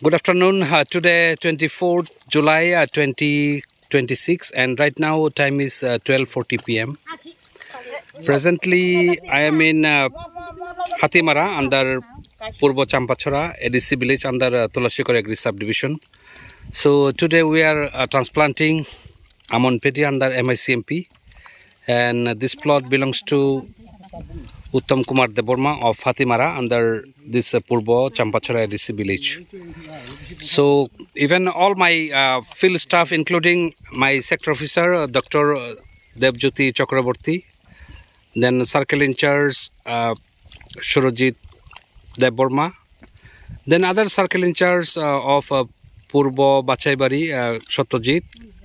Good afternoon. Today, 24th July 2026, and right now time is 12:40 p.m. Presently, I am in Hatimara under Purbo Champachora, ADC village under Tulashikor Agri subdivision. So today we are transplanting Amon Peti under MICMP, and this plot belongs to Uttam Kumar Deborma of Hatimara under this Purbo Champachora ADC village. So even all my field staff, including my sector officer, Dr. Devjyoti Chakraborty, then circle in charge, Surojit Deborma, then other circle in charge of Purbo Bachaibari, Satyajit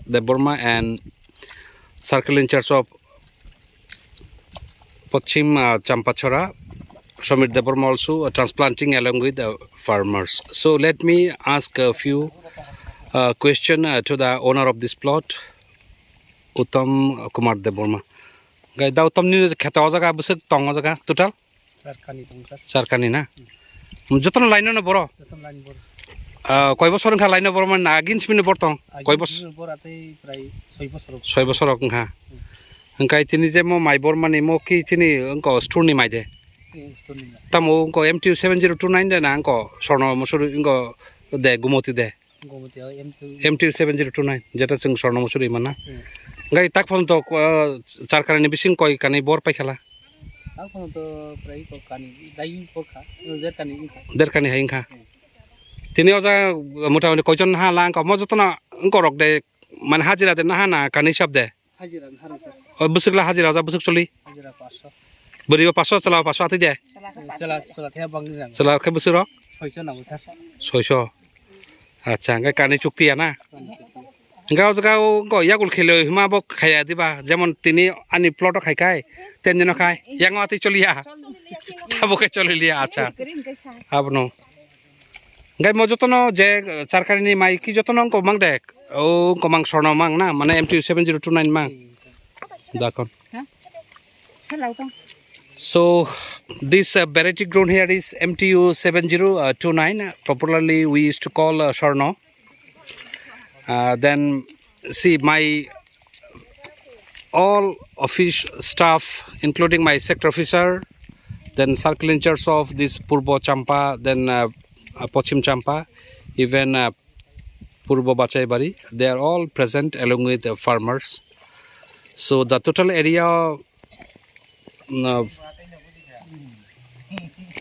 Deborma, and circle in charge of Pochim Champachora, Samir Deborma also transplanting along with the farmers. So let me ask a few questions to the owner of this plot, Uttam Kumar Deborma. Guys, da Uttam ni kheta jaga busuk tong jaga total? Sarkani na. Joton line na boro. Koi bosor kha line boro man agin spin bor tong. Koi bosor borate prai 6 bosor kha. Angkai tini je mo mai bor mani mo ki tini angko store ni mai de. Tamo angko MTU 7029 de na angko sorno musuri angko de gumoti de. MTU 7029 jeta sing sorno musuri mana. Gai tak phon to sarkar ni bising koi kani bor pai khala. Tak phon to prai ko kani dai bor kha der kani haing kha. Tini oja mutamati koijon ha lang ko mo jotona angko rok de man hajira de na na kani sab de. Hajira haru sir. Busuklah hajira aja busuk choli. Hajira 500. Beri 500 chala 500 ati de. Chala the bang ni. Chala ke busuro? 600 na sir. 600. Acha ngai kani chukti ya na. Engkau jagao engkau yakul khelo hima bo khaya diba jemon tini ani plot khai kai ten jeno khai yang ati choliya tabo ke cholilia acha abno ngai mo jotono je sarkari ni mai ki jotono engkau mang dek o engkau mang sorno mang na mane MTU 7029 mang dakon. So this variety grown here is MTU 7029, popularly we used to call Sorno. Then see my all office staff, including my sector officer, then circle in charge of this Purbo Champa, then Pochim Champa, even Purbo Bachaibari, they are all present along with the farmers. So the total area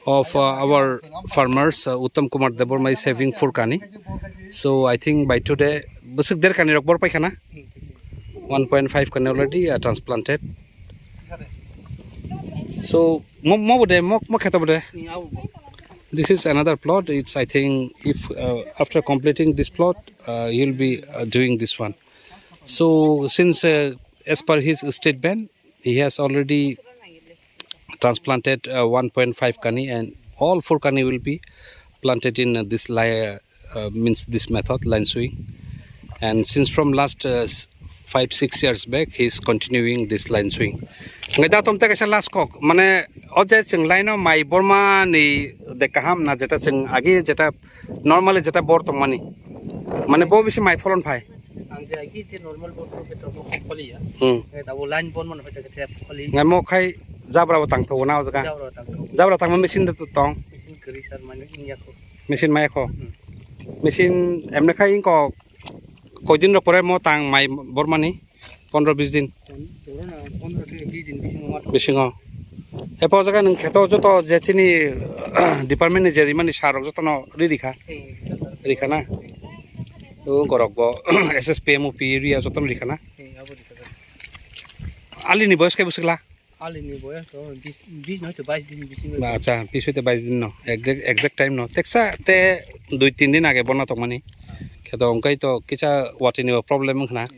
of our farmers, Uttam Kumar Deborma is having 4 kani. So I think by today, busuk der kani rok bor pai khana 1.5 kani already transplanted. So mo bode mo kheta bode. This is another plot. It's I think if after completing this plot, he'll be doing this one. So since as per his statement, he has already transplanted 1.5 kani, and all 4 kani will be planted in this means this method, line sowing. And since from last 5-6 years back, he is continuing this line sowing. Ngai da tom te kaisa last kok mane oje ching line o mai borma ni dekaham na jeta ching age jeta normally jeta bor tong mani mane bo bisi mai folon phai anje age je normal bor to beto mo kholi ya ngai da bo line bon man phai te kholi ngai mo khai jabra tang tho na jaga jabra tang machine de tong machine kari sir mane inya ko machine mai ko machine emne khai ko koidin ro pore mo tang mai bormani 15-20 din 15-20 din bisingo epo jaga nang kheto joto je chini department ni jeri mani sarok joto no rikha na o gorok bo SSPM area joto rikha na ali ni boys kai busukla ali ni boys to 20 no to 22 din bisingo acha 20 to 22 din no exact time no teksa te 2-3 din age bonna to mani kheto onkai to kicha watini problem khna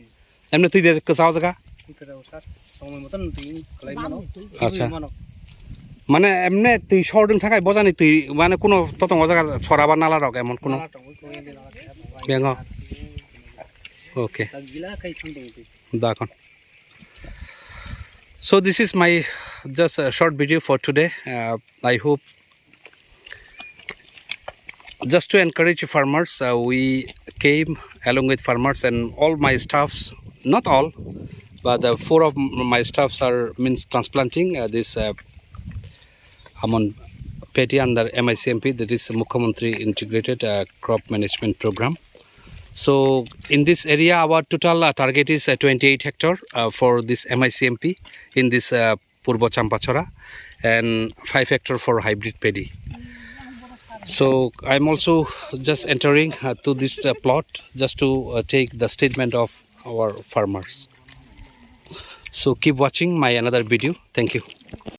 emne tui de kasao jaga সময় মতন তুই কলাই মানো আচ্ছা মানে এমনে তুই শর্ডিং থাকাই বজানি তুই মানে কোনো ততঙ্গ জায়গা ছড়াবা নালা রক এমন কোনো বেঙ্গ ওকে দেখুন so this is my just a short video for today. I hope Just to encourage farmers, we came along with farmers and all my staffs, not all, but four of my staffs are transplanting this Amon Petty under MICMP, that is Mukhyamantri Integrated Crop Management Program. So in this area, our total target is 28 hectare for this MICMP in this Purbo Champachora, and 5 hectare for hybrid paddy. So I'm also just entering to this plot just to take the statement of our farmers. So keep watching my another video. Thank you.